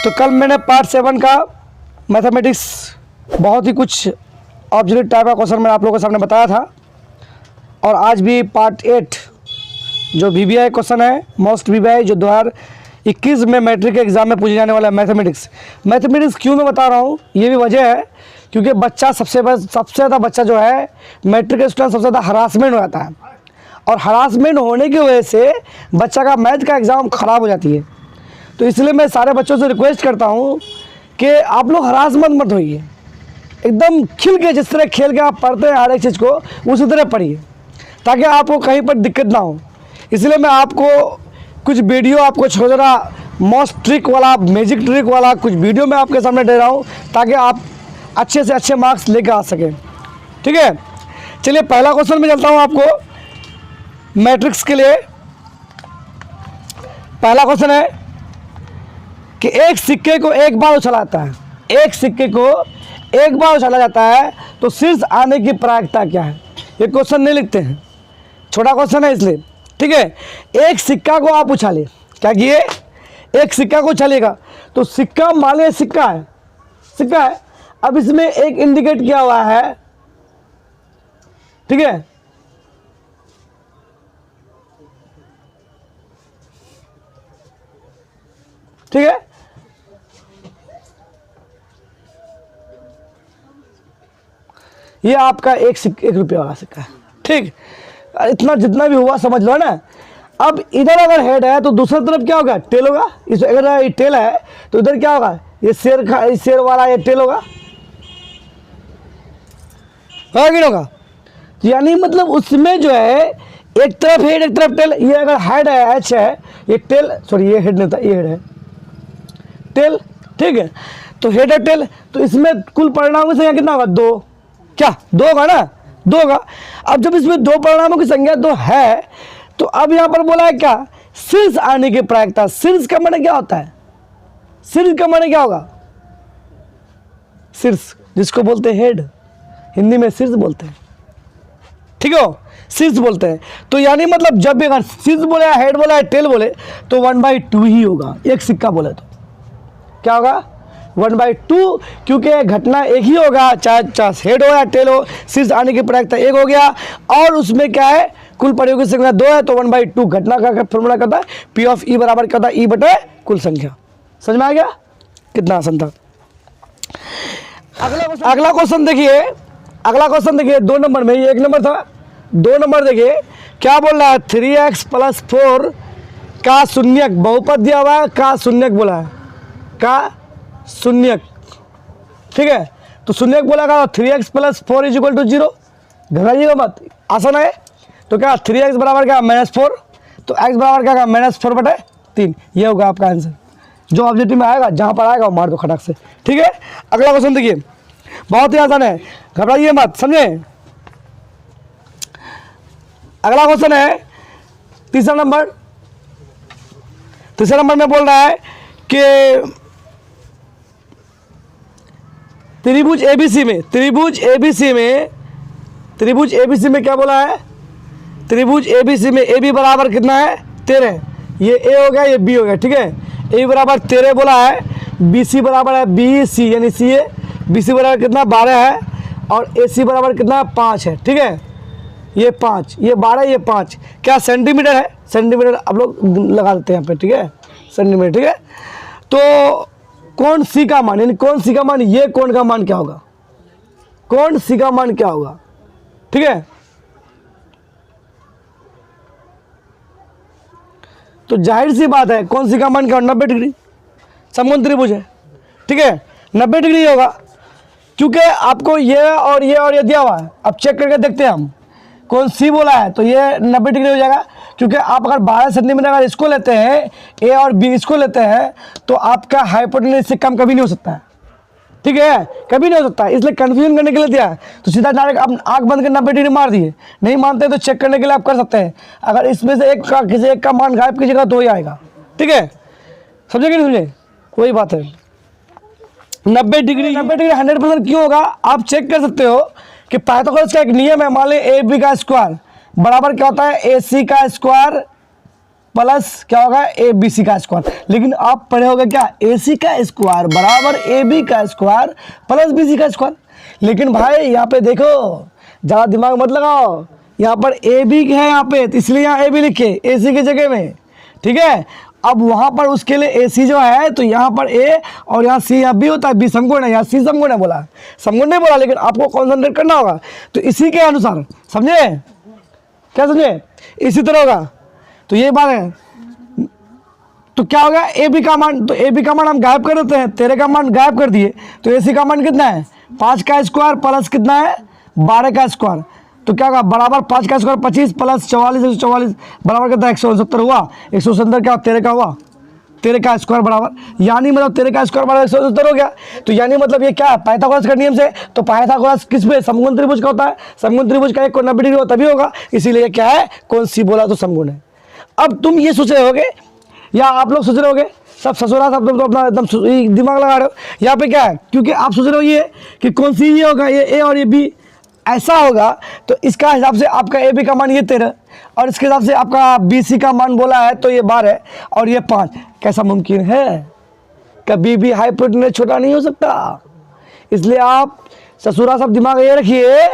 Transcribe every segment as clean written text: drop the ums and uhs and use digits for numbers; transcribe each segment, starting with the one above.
तो कल मैंने पार्ट 7 का मैथमेटिक्स बहुत ही कुछ ऑब्जेक्टिव टाइप का क्वेश्चन मैंने आप लोगों के सामने बताया था, और आज भी पार्ट 8 जो VBI क्वेश्चन है, मोस्ट VBI जो 2021 में मैट्रिक के एग्ज़ाम में पूछे जाने वाला है मैथमेटिक्स क्यों मैं बता रहा हूँ, ये भी वजह है क्योंकि बच्चा सबसे ज़्यादा बच्चा जो है मैट्रिक के स्टूडेंट सबसे ज़्यादा हरासमेंट हो जाता है, और हरासमेंट होने की वजह से बच्चा का मैथ का एग्ज़ाम ख़राब हो जाती है। तो इसलिए मैं सारे बच्चों से रिक्वेस्ट करता हूँ कि आप लोग हरासमेंट मत होइए, एकदम खिल के जिस तरह खेल के आप पढ़ते हैं हर एक चीज़ को उसी तरह पढ़िए, ताकि आपको कहीं पर दिक्कत ना हो। इसलिए मैं आपको कुछ वीडियो आपको छोटा मोस्ट ट्रिक वाला, मैजिक ट्रिक वाला कुछ वीडियो मैं आपके सामने दे रहा हूँ, ताकि आप अच्छे से अच्छे मार्क्स लेकर आ सकें। ठीक है, चलिए पहला क्वेश्चन में चलता हूँ आपको मैट्रिक्स के लिए। पहला क्वेश्चन है कि एक सिक्के को एक बार उछालाता है, एक सिक्के को एक बार उछाला जाता है तो शीर्ष आने की प्रायिकता क्या है। ये क्वेश्चन नहीं लिखते हैं, छोटा क्वेश्चन है इसलिए। ठीक है, एक सिक्का को आप उछालिए, क्या किए, एक सिक्का को उछालिएगा तो सिक्का मान लीजिए सिक्का है, अब इसमें एक इंडिकेट किया हुआ है। ठीक है, ठीक है, ये आपका एक रुपये वाला सिक्का है। ठीक, इतना जितना भी हुआ समझ लो ना। अब इधर अगर हेड है तो दूसरी तरफ क्या होगा, टेल होगा। इस अगर ये टेल है तो इधर क्या होगा, ये शेर वाला ये टेल होगा कि नहीं होगा। यानी मतलब उसमें जो है एक तरफ हेड एक तरफ टेल। ये अगर हेड है एच है, ये टेल, सॉरी ये हेड नहीं था, ये हेड है टेल। ठीक है, तो हेड है टेल, तो इसमें कुल परिणामों की संख्या कितना होगा, 2। क्या 2 होगा ना, 2 होगा। अब जब इसमें 2 परिणामों की संख्या 2 है तो अब यहाँ पर बोला है क्या, शीर्ष आने की प्रायिकता। शीर्ष का माने क्या होता है, शीर्ष का माने क्या होगा, शीर्ष जिसको बोलते हैं हेड, हिंदी में शीर्ष बोलते हैं। ठीक है, शीर्ष बोलते हैं। तो यानी मतलब जब भी अगर शीर्ष बोले या हेड बोला या टेल बोले तो 1/2 ही होगा। एक सिक्का बोले तो क्या होगा, 1/2, क्योंकि घटना एक ही होगा, चाहे हेड हो या टेल हो, शीर्ष आने की प्रायिकता 1 हो गया। और उसमें क्या है, कुल परियों की संख्या 2 है, तो 1/2 घटना का फॉर्मूला करता है P ऑफ E बराबर क्या होता है, E बटे कुल संख्या। समझ में आ गया, कितना आसान था। अगला क्वेश्चन देखिए, अगला क्वेश्चन देखिए 2 नंबर में, ये 1 नंबर था, 2 नंबर देखिए क्या बोल रहा है, 3x + 4 का शून्यक बहुपद दिया हुआ है, का शून्यक बोला है, का शून्यक। ठीक है, तो शून्यक बोला का 3x + 4 = 0। घबराइएगा मत, आसान है। तो क्या 3x बराबर क्या, -4, तो x बराबर क्या, -4/3। ये होगा आपका आंसर। जो ऑब्जेक्टिव में आएगा, जहाँ पर आएगा वो मार दो खटाक से। ठीक है, अगला क्वेश्चन देखिए, बहुत ही आसान है, घबराइए मत, समझे। अगला क्वेश्चन है तीसरा नंबर में बोल रहा है कि त्रिभुज ABC में क्या बोला है, त्रिभुज ABC में AB बराबर कितना है, 13। ये A हो गया, ये B हो गया। ठीक है, A बराबर 13 बोला है, BC बराबर है BC यानी CA, BC बराबर कितना 12 है, और AC बराबर कितना 5 है। ठीक है, ये 5, ये 12, ये 5 क्या सेंटीमीटर है, सेंटीमीटर आप लोग लगा देते हैं यहाँ पे। ठीक है, सेंटीमीटर। ठीक है, तो कौन सी का मान, यानी कौन सी का मान, ये कौन का मान क्या होगा, कौन सी का मान क्या होगा। ठीक है, तो जाहिर सी बात है कौन सी का मान क्या, 90 डिग्री। समकोण त्रिभुज है। ठीक है, 90 डिग्री होगा, क्योंकि आपको ये और ये दिया हुआ है। अब चेक करके देखते हैं हम, कौन सी बोला है तो ये 90 डिग्री हो जाएगा, क्योंकि आप अगर 12 सेंटीमीटर अगर इसको लेते हैं, ए और बी इसको लेते हैं, तो आपका हाइपोटेन्यूज से कम कभी नहीं हो सकता है। ठीक है, कभी नहीं हो सकता, इसलिए कंफ्यूजन करने के लिए दिया है। तो सीधा डायरेक्ट आप आंख बंद कर 90 डिग्री मार दिए, नहीं मानते तो चेक करने के लिए आप कर सकते हैं। अगर इसमें से किसी एक का मान गायब कीजिएगा तो ही आएगा। ठीक है, समझे कि नहीं समझे, वही बात है। 90 डिग्री 100% क्यों होगा, आप चेक कर सकते हो कि पाइथागोरस का एक नियम है। मान लें AB का स्क्वायर बराबर क्या होता है, AC का स्क्वायर प्लस क्या होगा ए बी सी का स्क्वायर। लेकिन आप पढ़े होगा क्या, ए सी का स्क्वायर बराबर ए बी का स्क्वायर प्लस बी सी का स्क्वायर। लेकिन भाई यहाँ पे देखो, ज़्यादा दिमाग मत लगाओ, यहाँ पर ए बी है यहाँ पे, तो इसलिए यहाँ ए बी लिखे ए सी की जगह में, ठीक है। अब वहाँ पर उसके लिए ए सी जो है तो यहाँ पर ए और यहाँ सी यहाँ बी होता है, बी समगुण है, यहाँ सी समगुण है बोला, समगुण नहीं बोला, लेकिन आपको कॉन्सेंट्रेट करना होगा। तो इसी के अनुसार, समझे क्या, समझे, इसी तरह होगा। तो ये बात है। तो क्या होगा, ए बी का मान, तो ए बी का मान हम गायब कर देते हैं, तेरे का मान गायब कर दिए, तो ए सी का मान कितना है 5 का स्क्वायर प्लस कितना है 12 का स्क्वायर। तो क्या होगा बराबर 5 का स्क्वायर 25 प्लस 44 44 बराबर कितना 169 हुआ, 169 क्या तेरे का हुआ, तेरे का स्क्वायर बराबर, यानी मतलब तेरे का स्क्वायर बराबर 169 हो गया। तो यानी मतलब ये क्या है, पाइथागोरस का नियम से, तो पाइथागोरस किस पे, समकोण त्रिभुज का होता है, समकोण त्रिभुज का एक कोण 90 डिग्री हो तभी होगा, इसीलिए क्या है कौन सी बोला तो समकोण है। अब तुम ये सोच रहे होगे या आप लोग सोच रहे होगे, सब ससुरा सब तो अपना एकदम दिमाग लगा रहे हो, यहाँ पे क्या है, क्योंकि आप सोच रहे हो ये कि कौन सी ये होगा, ये ए और ये बी ऐसा होगा, तो इसका हिसाब से आपका ए बी का मान ये 13 और इसके हिसाब से आपका बी सी का मान बोला है तो ये 12 और ये 5। कैसा मुमकिन है, कभी भी हाइपोटेन्यूस छोटा नहीं हो सकता। इसलिए आप ससुरा सब दिमाग ये रखिए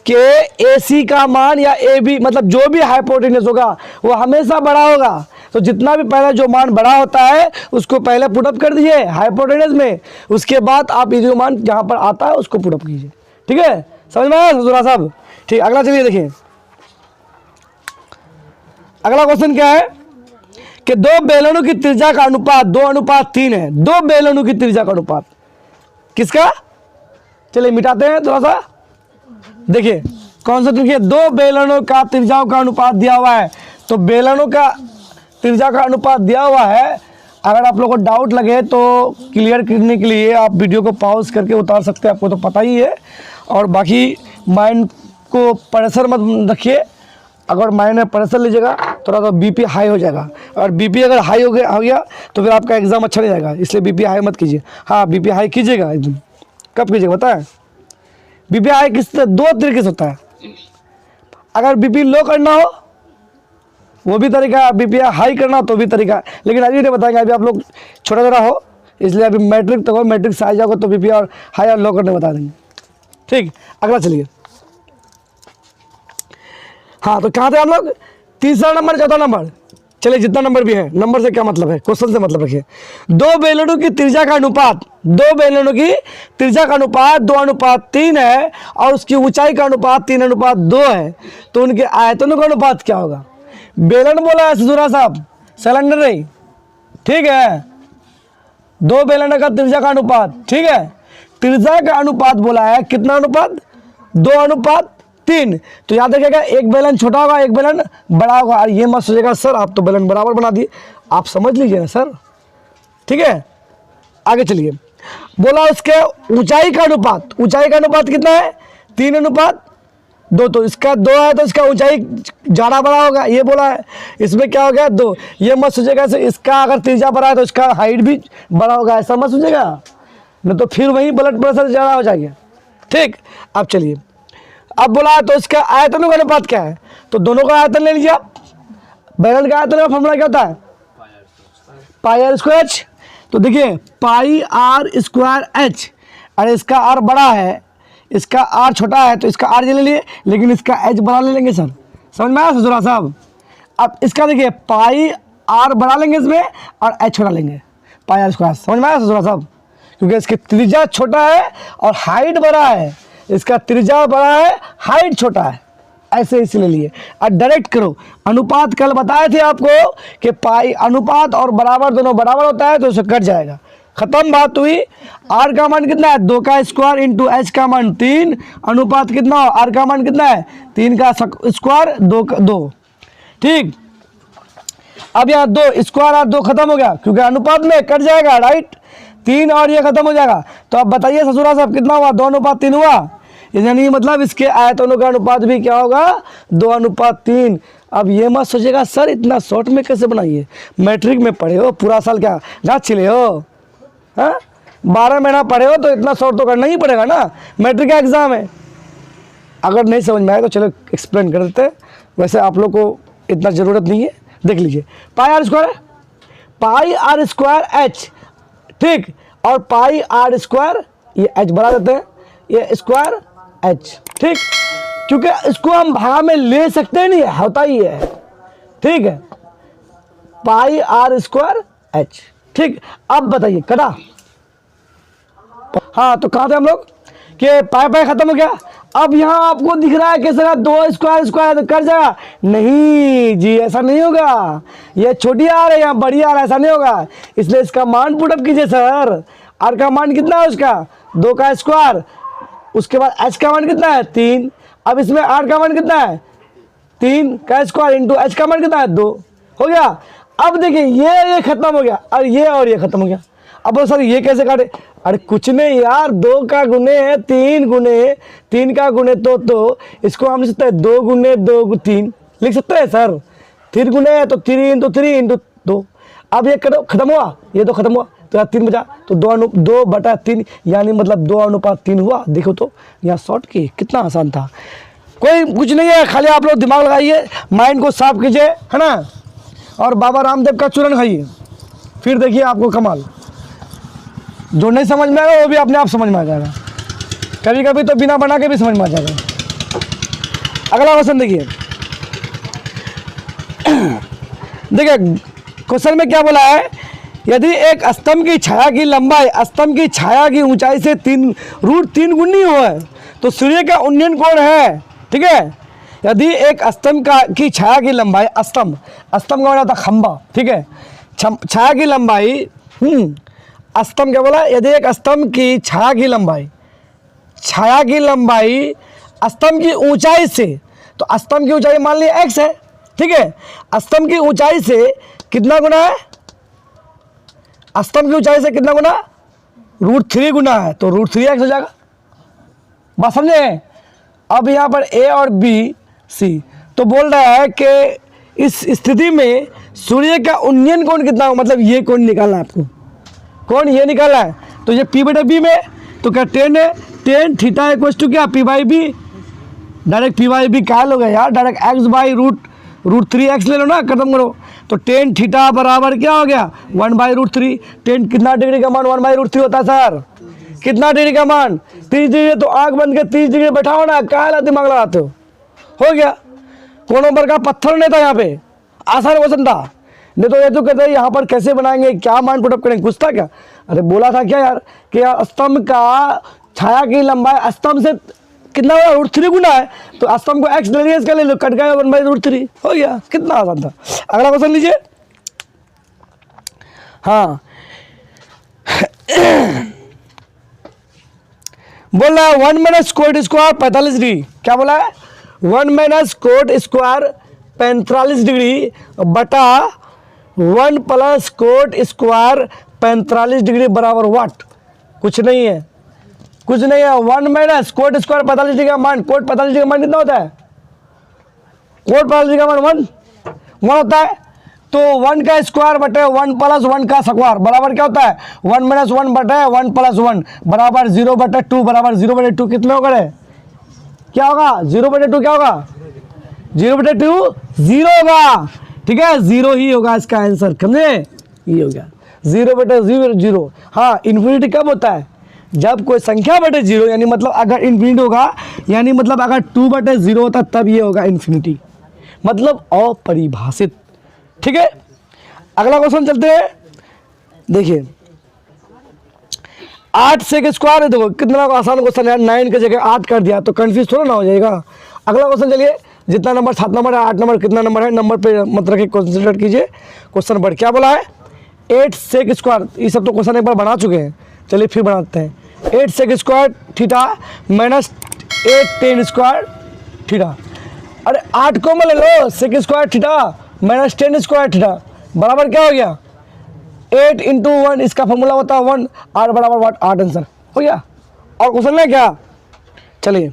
कि ए सी का मान या ए बी मतलब जो भी हाइपोटेन्यूस होगा वो हमेशा बड़ा होगा। तो जितना भी पहले जो मान बड़ा होता है उसको पहले पुटअप कर दीजिए हाइपोटेन्यूस में, उसके बाद आप ये जो मान जहाँ पर आता है उसको पुटअप कीजिए, ठीक है, समझ में आया ससुरा साहब। ठीक, अगला चलिए देखिए, अगला क्वेश्चन क्या है कि दो बेलनों की त्रिज्या का अनुपात 2:3 है। दो बेलनों की त्रिज्या का अनुपात किसका, चलिए मिटाते हैं थोड़ा सा, देखिए कौन सा, देखिए दो बेलनों का त्रिज्याओं का अनुपात दिया हुआ है। तो बेलनों का त्रिज्या का अनुपात दिया हुआ है, अगर आप लोगों को डाउट लगे तो क्लियर करने के लिए आप वीडियो को पॉज करके उतार सकते हैं, आपको तो पता ही है। और बाकी माइंड को प्रेशर मत रखिए, अगर माइंड में प्रेशर लीजिएगा थोड़ा तो बीपी हाई हो जाएगा, और बीपी अगर हाई हो गया तो फिर आपका एग्ज़ाम अच्छा नहीं जाएगा, इसलिए बीपी हाई मत कीजिए। हाँ बीपी हाई कीजिएगा एकदम, कब कीजिएगा पता है, बीपी हाई किस दो तरीके से होता है, अगर बीपी लो करना हो वो भी तरीका है, बीपी हाई करना तो भी तरीका है, लेकिन अभी नहीं बताएंगे, अभी आप लोग छोटा जरा हो, इसलिए अभी मैट्रिक तक हो, मैट्रिक से आ जाओगे तो बीपी और हाई और लो करने बता देंगे। ठीक, अगला चलिए। हाँ तो कहाँ थे हम लोग, तीसरा नंबर चौथा नंबर, चलिए जितना नंबर भी है, नंबर से क्या मतलब है, क्वेश्चन से मतलब रखिए। दो बेलनों की त्रिज्या का अनुपात, दो बेलनों की त्रिज्या का अनुपात 2:3 है और उसकी ऊंचाई का अनुपात 3:2 है, तो उनके आयतनों का अनुपात क्या होगा। बेलन बोला है ससुरा साहब, सिलेंडर नहीं, ठीक है, दो बेलन का त्रिज्या का अनुपात, ठीक है, त्रिज्या का अनुपात बोला है, कितना अनुपात 2:3। तो याद रखिएगा एक बेलन छोटा होगा एक बेलन बड़ा होगा, और ये मत सोचिएगा सर आप तो बेलन बराबर बना दिए, आप समझ लीजिए ना सर, ठीक है। आगे चलिए, बोला उसके ऊंचाई का अनुपात, ऊंचाई का अनुपात कितना है 3:2, तो इसका 2 है तो इसका ऊंचाई ज़्यादा बड़ा होगा, ये बोला है, इसमें क्या हो गया 2। ये मत सोचिएगा इसका अगर त्रिज्या बड़ा है तो इसका हाइट भी बड़ा होगा, ऐसा मत सोचिएगा, नहीं तो फिर वही ब्लड प्रेशर ज़्यादा हो जाएगा। ठीक, अब चलिए, अब बोला तो इसका आयतनों का अनुपात क्या है, तो दोनों का आयतन ले लीजिए आप। बेलन का आयतन का फॉर्मूला क्या होता है, पाई आर स्क्वायर एच। तो देखिए पाई आर स्क्वायर एच, अरे इसका आर बड़ा है इसका आर छोटा है तो इसका आर ले लिए, लेकिन इसका एच बड़ा ले लेंगे सर, समझ में आया ससुरा साहब। अब इसका देखिए पाई आर बड़ा लेंगे इसमें और एच छोटा लेंगे, पाई आर स्क्वायर, समझ में आया ससुरा साहब, क्योंकि इसकी त्रिज्या छोटा है और हाइट बड़ा है, इसका त्रिज्या बड़ा है हाइट छोटा है, ऐसे इसलिए लिए। और डायरेक्ट करो, अनुपात कल बताए थे आपको कि पाई अनुपात और बराबर दोनों बराबर होता है तो उसे कट जाएगा, खत्म बात हुई। आर का मान कितना है 2 का स्क्वायर इंटू एच का मान 3, अनुपात कितना हो, आर का मान कितना है 3 का स्क्वायर 2। ठीक, अब यहाँ 2 स्क्वायर और 2 खत्म हो गया क्योंकि अनुपात में कट जाएगा, राइट, 3 और ये खत्म हो जाएगा। तो अब बताइए ससुरा साहब कितना हुआ, 2:3 हुआ, यानी मतलब इसके आयतनों का अनुपात भी क्या होगा 2:3। अब ये मत सोचिएगा सर इतना शॉर्ट में कैसे बनाइए, मैट्रिक में पढ़े हो पूरा साल, क्या रात छिले हो, हाँ 12 महीना पढ़े हो तो इतना शॉर्ट तो करना ही पड़ेगा ना, मैट्रिक का एग्ज़ाम है। अगर नहीं समझ में आए तो चलो एक्सप्लेन कर देते हैं, वैसे आप लोग को इतना ज़रूरत नहीं है, देख लीजिए, पाई आर स्क्वायर है, पाई आर स्क्वायर एच, ठीक, और पाई आर स्क्वायर ये एच बढ़ा देते हैं, ये स्क्वायर एच, ठीक, क्योंकि इसको हम भाग में ले सकते नहीं, होता ही है, ठीक है, पाई आर स्क्वायर एच, ठीक। अब बताइए कटा, हाँ तो कहा थे हम लोग कि पाई पाई खत्म हो गया। अब यहाँ आपको दिख रहा है कि सर 2 स्क्वायर स्क्वायर तो कर जाएगा, नहीं जी ऐसा नहीं होगा, ये छोटी आर है यहाँ बड़ी आर, ऐसा नहीं होगा, इसलिए इसका मान पुट अप कीजिए सर। आर का मान कितना है उसका 2 का स्क्वायर, उसके बाद एच का मान कितना है 3, अब इसमें आर का मान कितना है 3 का स्क्वायर इंटू एच का मान कितना है 2, हो गया। अब देखिए ये खत्म हो गया और ये खत्म हो गया। अब सर ये कैसे काटे, अरे कुछ नहीं यार, 2 का गुने है 3 गुने 3 का गुने तो इसको हम लिख सकते हैं 2 गुने 2 3 लिख सकते हैं सर, 3 गुने है तो 3 इंटू 3 इंटू 2। अब ये खत्म हुआ, ये तो खत्म हुआ, तो 3 बचा, तो 2/3 यानी मतलब 2:3 हुआ। देखो तो यहाँ शॉर्ट की कितना आसान था, कोई कुछ नहीं है, खाली आप लोग दिमाग लगाइए, माइंड को साफ कीजिए, है ना, और बाबा रामदेव का चूरन खाइए, फिर देखिए आपको कमाल। जो नहीं समझ में आएगा वो भी अपने आप समझ में आ जाएगा, कभी कभी तो बिना बना के भी समझ में आ जाएगा। अगला क्वेश्चन देखिए, देखिए क्वेश्चन में क्या बोला है, यदि एक स्तंभ की छाया की लंबाई स्तंभ की छाया की ऊंचाई से 3 गुनी हो तो सूर्य का उन्नयन कोण है, ठीक है। यदि एक स्तंभ की छाया की लंबाई, स्तंभ का मतलब था खंबा, ठीक है, छाया की लंबाई, स्तंभ क्या बोला, यदि एक स्तंभ की छाया की लंबाई स्तंभ की ऊंचाई से, तो स्तंभ की ऊंचाई मान लिया x है, ठीक है, स्तंभ की ऊंचाई से कितना गुना है, स्तंभ की ऊंचाई से कितना गुना, √3 गुना है, तो √3x हो जाएगा, बात समझे। अब यहाँ पर a और b c, तो बोल रहा है कि इस स्थिति में सूर्य का उन्नयन कोण कितना हो, मतलब ये कोण निकालना है आपको, कौन ये निकाला है, तो ये P/B में, तो क्या 10 है, 10 थीटा इक्वल्स टू क्या P/B, डायरेक्ट P/B क्या लोगे यार, डायरेक्ट x/√3x ले लो ना, खत्म करो, तो 10 थीटा बराबर क्या हो गया 1/√3। 10 कितना डिग्री का मान 1/√3 होता है सर, कितना डिग्री का मान 30 डिग्री, तो आँख बंद के 30 डिग्री बैठाओ ना, क्या दिमाग लगाते हो गया। कोनों पर का पत्थर नहीं था यहाँ पे, आसान क्वेश्चन था, नहीं तो ये तो कहते हैं यहाँ पर कैसे बनाएंगे, क्या मान पुटअप करेंगे, कुछ था क्या, अरे बोला था क्या यार कि यार स्तंभ का छाया की लंबाई स्तंभ से कितना होगा √3 गुना है, तो स्तंभ को x ले लिया, इसका ले लो, कट गया 1/√3, हो गया, कितना आसान था। अगला क्वेश्चन लीजिए, हाँ बोल रहा है 1 - कोट स्क्वायर 45 डिग्री, क्या बोला है 1 - कोट स्क्वायर 45 डिग्री बटा 1 + कोट स्क्वायर 45 डिग्री बराबर वाट, कुछ नहीं है 1 - कोट स्क्वायर 45 डिग्री का मान, कोट 45 डिग्री का मान कितना होता है, कोट 45 डिग्री का मान 1 होता है, तो 1 का स्क्वायर बटे 1 + 1 का स्क्वायर बराबर क्या होता है 1 - 1 बटे 1 + 1 बराबर 0/2 बराबर 0/2 कितने होगा, क्या होगा 0/2 क्या होगा 0/2 0 होगा, ठीक है, 0 ही होगा इसका आंसर, समझे, ये हो गया 0/0। हाँ, इन्फिनिटी कब होता है, जब कोई संख्या बटे 0, यानी मतलब अगर इन्फिनिटी होगा, यानी मतलब अगर 2/0 होता तब ये होगा इन्फिनिटी, मतलब अपरिभाषित, ठीक है। अगला क्वेश्चन चलते हैं, देखिए 8 सेक स्क्वायर है, देखो कितना आसान क्वेश्चन है, 9 की जगह 8 कर दिया तो कंफ्यूज थोड़ा ना हो जाएगा। अगला क्वेश्चन चलिए, जितना नंबर 7 नंबर है 8 नंबर कितना नंबर है, नंबर पे मत रखिए, कंसिडर कीजिए क्वेश्चन पर क्या बोला है 8 सेक स्क्वायर, ये सब तो क्वेश्चन एक बार बना चुके हैं, चलिए फिर बनाते हैं। 8 sec square theta minus 8 ten square theta, अरे 8 को मैं ले लो, sec square theta minus 10 square theta बराबर क्या हो गया 8 × 1, इसका फॉर्मूला होता है 1, r बराबर वाट 8 आंसर हो गया। और क्वेश्चन है क्या, चलिए